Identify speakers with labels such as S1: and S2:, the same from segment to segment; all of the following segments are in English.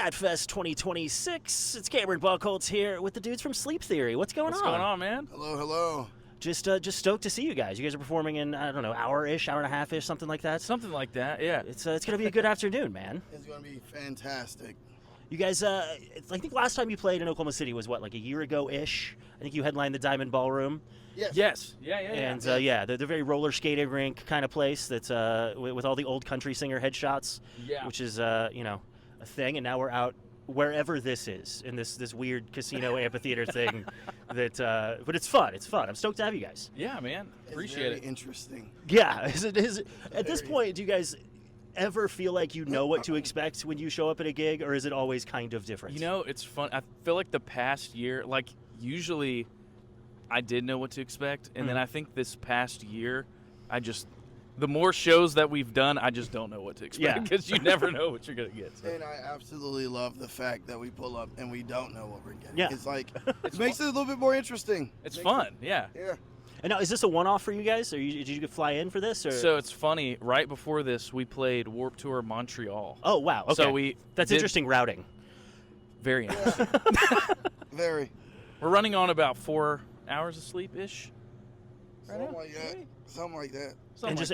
S1: KATTFest 2026. It's Cameron Buchholtz here with the dudes from Sleep Theory. What's going on?
S2: What's going on, man?
S3: Hello, hello.
S1: Just stoked to see you guys. You guys are performing in, I don't know, hour-ish, hour and a half-ish, something like that.
S2: Something like that, yeah.
S1: It's going to be a good afternoon, man.
S3: It's going to be fantastic.
S1: You guys, I think last time you played in Oklahoma City was, what, like a year ago-ish? I think you headlined the Diamond Ballroom.
S3: Yes.
S2: Yeah.
S1: And, they're very roller skating rink kind of place that's with all the old country singer headshots, which is, a thing. And now we're out wherever this is in this weird casino amphitheater thing. But it's fun. It's fun. I'm stoked to have you guys.
S2: Yeah, man. Appreciate it.
S3: Interesting.
S1: Yeah. At this point, do you guys ever feel like you know what to expect when you show up at a gig, or is it always kind of different?
S2: You know, it's fun. I feel like the past year, like usually I did know what to expect, and then I think this past year, the more shows that we've done, I just don't know what to expect because you never know what you're going to get. So.
S3: And I absolutely love the fact that we pull up and we don't know what we're getting.
S1: Yeah.
S3: It's like, it makes it a little bit more interesting.
S2: It's fun, yeah.
S3: Yeah.
S1: And now, is this a one-off for you guys, or did you fly in for this? Or?
S2: So it's funny. Right before this, we played Warped Tour Montreal.
S1: Oh, wow. Okay.
S2: So
S1: that's interesting routing.
S2: Very interesting.
S3: Very.
S2: We're running on about 4 hours of sleep-ish.
S3: Something like that. Something like that.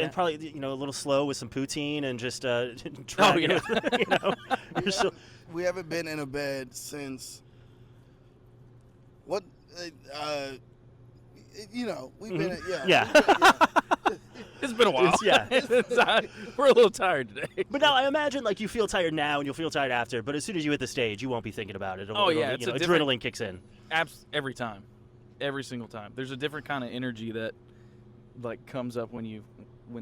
S1: And probably a little slow with some poutine and just
S3: We haven't been in a bed since we've been
S2: It's been a while. We're a little tired today.
S1: But now I imagine you feel tired now and you'll feel tired after, but as soon as you hit the stage, you won't be thinking about it. Adrenaline kicks in.
S2: Every time. Every single time. There's a different kind of energy that comes up when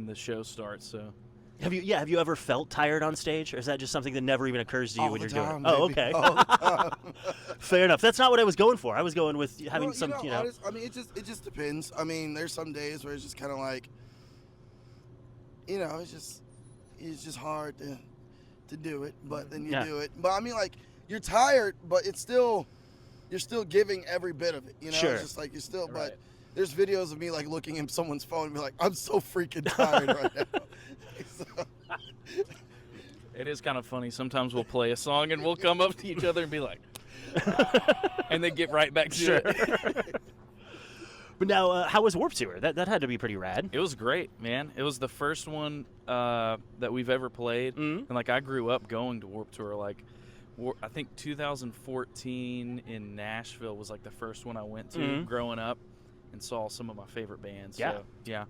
S2: the show starts. So
S1: have you ever felt tired on stage, or is that just something that never even occurs to you when you're doing it?
S3: Baby.
S1: Oh, okay.
S3: All the time.
S1: Fair enough. That's not what I was going for. I was going with having
S3: honestly, I mean, it just depends. I mean, there's some days where it's just kind of like, it's just hard to do it, but then you do it. But I mean, you're tired, but you're still giving every bit of it.
S1: Sure.
S3: It's just you're still,
S2: Right.
S3: but there's videos of me looking at someone's phone and be like, I'm so freaking tired right now.
S2: It is kind of funny. Sometimes we'll play a song and we'll come up to each other and be like, and then get right back to it.
S1: But now, how was Warped Tour? That had to be pretty rad.
S2: It was great, man. It was the first one that we've ever played. Mm-hmm. And I grew up going to Warped Tour. I think 2014 in Nashville was the first one I went to growing up and saw some of my favorite bands.
S1: Yeah.
S2: So, yeah.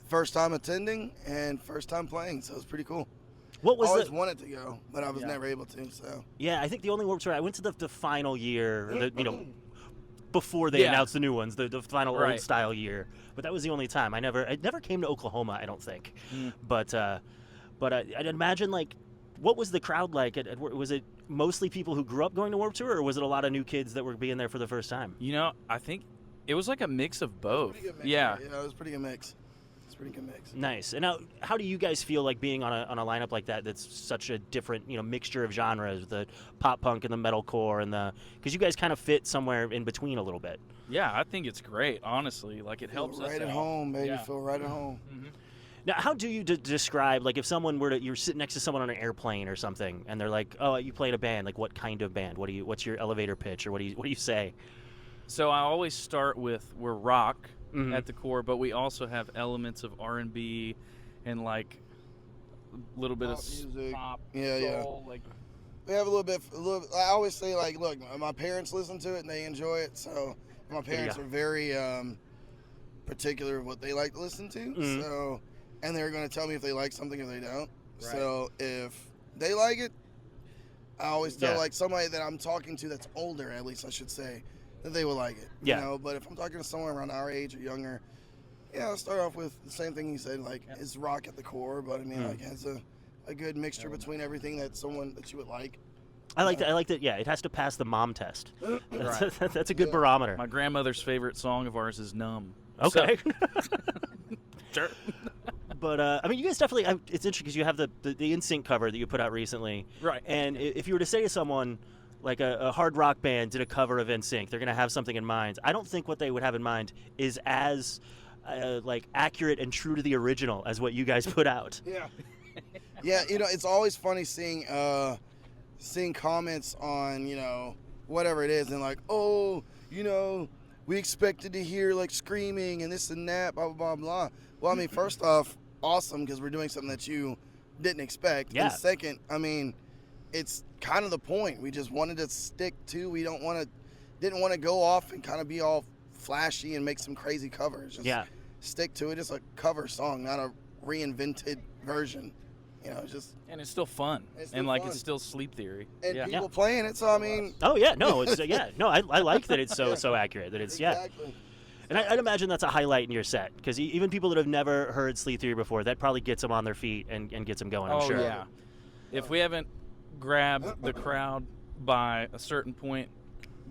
S3: First time attending and first time playing, so it was pretty cool.
S1: What was
S3: always wanted to go, but I was never able to. So
S1: I think the only Warped Tour I went to the final year, before they announced the new ones, the final old style year. But that was the only time. I never came to Oklahoma, I don't think. But I'd imagine what was the crowd like? Was it mostly people who grew up going to Warped Tour, or was it a lot of new kids that were being there for the first time?
S2: I think it was a mix of both.
S3: Mix,
S2: yeah,
S3: it was a pretty good mix. Pretty good mix.
S1: Nice. And now, how do you guys feel being on a lineup like that? That's such a different mixture of genres, the pop punk and the metalcore, and because you guys kind of fit somewhere in between a little bit.
S2: Yeah, I think it's great. Honestly, it helps us
S3: right at
S2: out.
S3: home, baby.
S2: Yeah.
S3: Feel right at home.
S2: Mm-hmm.
S1: Now, how do you describe if someone you're sitting next to someone on an airplane or something, and they're like, "Oh, you played a band. What kind of band? What's your elevator pitch, or what do you say?"
S2: So I always start with we're rock. Mm-hmm. At the core, but we also have elements of R&B and a little bit
S3: pop
S2: of
S3: music.
S2: Pop,
S3: yeah.
S2: soul,
S3: We have a little bit. I always say look, my parents listen to it and they enjoy it. So my parents are very particular of what they like to listen to. Mm-hmm. So, and they're going to tell me if they like something or they don't. Right. So if they like it, I always tell somebody that I'm talking to that's older, at least I should say, that they will like it. But if I'm talking to someone around our age or younger, I'll start off with the same thing you said, it's rock at the core, but I mean, has a good mixture between everything that you would like.
S1: I like that. I like that. Yeah, it has to pass the mom test. That's a good barometer.
S2: My grandmother's favorite song of ours is "Numb."
S1: Okay.
S2: So. Sure.
S1: But I mean, you guys definitely. It's interesting because you have the NSYNC cover that you put out recently,
S2: right?
S1: And if you were to say to someone, a hard rock band did a cover of NSYNC, they're going to have something in mind. I don't think what they would have in mind is as accurate and true to the original as what you guys put out.
S3: Yeah. Yeah, it's always funny seeing seeing comments on, you know, whatever it is, and like, oh, you know, we expected to hear like screaming and this and that, blah, blah, blah, blah. Well, I mean, first off, awesome, because we're doing something that you didn't expect.
S1: Yeah.
S3: And second, I mean, it's kind of the point. We just wanted to stick to, didn't want to go off and kind of be all flashy and make some crazy covers. Just stick to it. It's a cover song, not a reinvented version. You know, just.
S2: And it's still fun. It's still Sleep Theory.
S3: And people playing it, so I mean.
S1: Oh, yeah, no, it's, no, I like that it's so accurate, that it's,
S3: exactly.
S1: And I'd imagine that's a highlight in your set, because even people that have never heard Sleep Theory before, that probably gets them on their feet and gets them going, I'm sure.
S2: Oh, yeah. If we haven't grabbed the crowd by a certain point,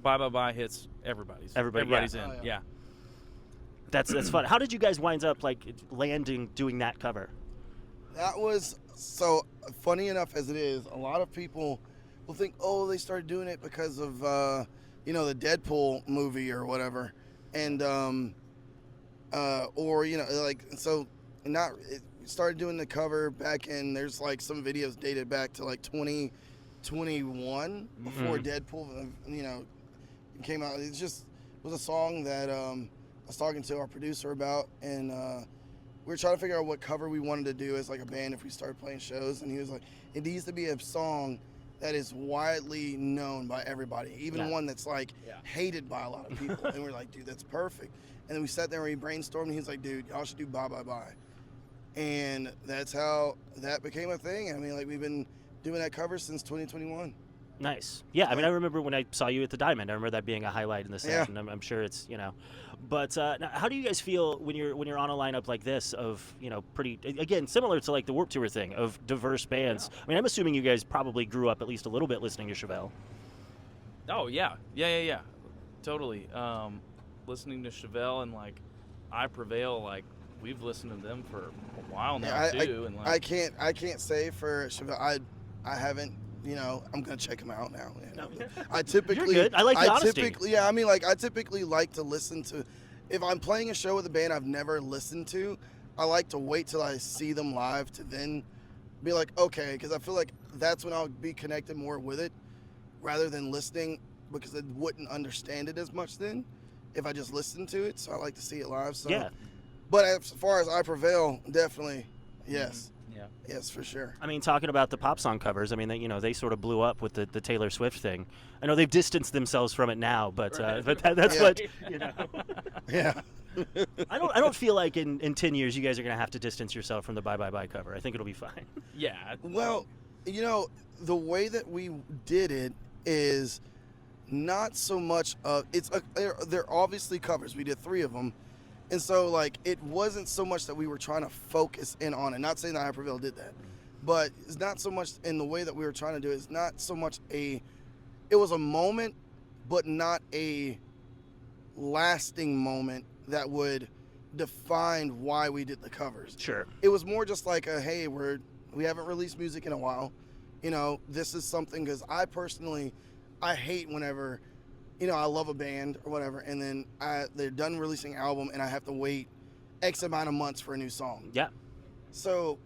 S2: Bye Bye Bye hits everybody's in.
S3: Oh,
S2: yeah.
S1: That's fun. How did you guys wind up like landing doing that cover?
S3: That was so funny enough as it is. A lot of people will think, oh, they started doing it because of you know, the Deadpool movie or whatever, and or you know, like, so not it started doing the cover back in, there's like some videos dated back to like 2021 before Deadpool, you know, came out. It just was a song that I was talking to our producer about, and we were trying to figure out what cover we wanted to do as like a band if we started playing shows, and he was like, it needs to be a song that is widely known by everybody, even one that's like hated by a lot of people. And we're like, dude, that's perfect. And then we sat there and we brainstormed, and he's like, dude, y'all should do Bye Bye Bye. And that's how that became a thing. I mean, like, we've been doing that cover since 2021.
S1: Nice. Yeah, I mean, I remember when I saw you at the Diamond. I remember that being a highlight in the set, and I'm sure it's, you know. But now, how do you guys feel when you're on a lineup like this of, you know, pretty, again, similar to like the Warped Tour thing of diverse bands? I mean, I'm assuming you guys probably grew up at least a little bit listening to Chevelle.
S2: Oh, yeah. Totally. Listening to Chevelle and like I Prevail, like we've listened to them for a while now too. And like
S3: I can't say for Chevelle. I haven't. You know, I'm gonna check them out now. You know? I typically,
S1: you're good. I like the honesty.
S3: I mean, like, I typically like to listen to, if I'm playing a show with a band I've never listened to, I like to wait till I see them live to then be like, okay, because I feel like that's when I'll be connected more with it, rather than listening, because I wouldn't understand it as much then if I just listened to it. So I like to see it live. So, but as far as I Prevail, definitely, yes. Yes, for sure.
S1: I mean, talking about the pop song covers, I mean, they sort of blew up with the Taylor Swift thing. I know they've distanced themselves from it now, but that's what, you know.
S3: Yeah.
S1: I don't feel like in 10 years you guys are going to have to distance yourself from the Bye Bye Bye cover. I think it'll be fine.
S2: Yeah.
S3: Well, you know, the way that we did it is not so much of, they're obviously covers. We did 3 of them. And so, like, it wasn't so much that we were trying to focus in on it. Not saying that Hyperville did that. But it's not so much in the way that we were trying to do it. It's not so much it was a moment, but not a lasting moment that would define why we did the covers.
S1: Sure.
S3: It was more just like hey, we haven't released music in a while. You know, this is something, because I hate whenever, you know, I love a band or whatever, and then they're done releasing an album, and I have to wait X amount of months for a new song.
S1: Yeah.
S3: So.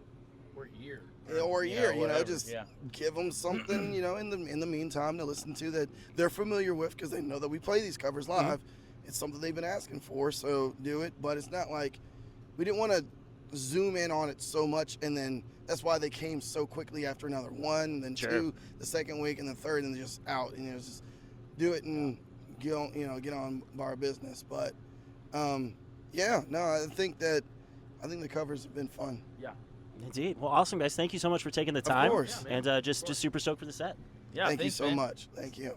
S2: Or a year.
S3: Or a year, you know, just give them something, you know, in the meantime to listen to that they're familiar with, because they know that we play these covers live. It's something they've been asking for, so do it. But it's not like we didn't want to zoom in on it so much, and then that's why they came so quickly after another one, then 2 the second week, and then 3rd, and then just out, and just do it and get on by our business. But I think the covers have been fun.
S2: Yeah.
S1: Indeed. Well, awesome, guys. Thank you so much for taking the time.
S3: Of course.
S1: And just super stoked for the set.
S2: Yeah.
S3: Thank you so much. Thank you.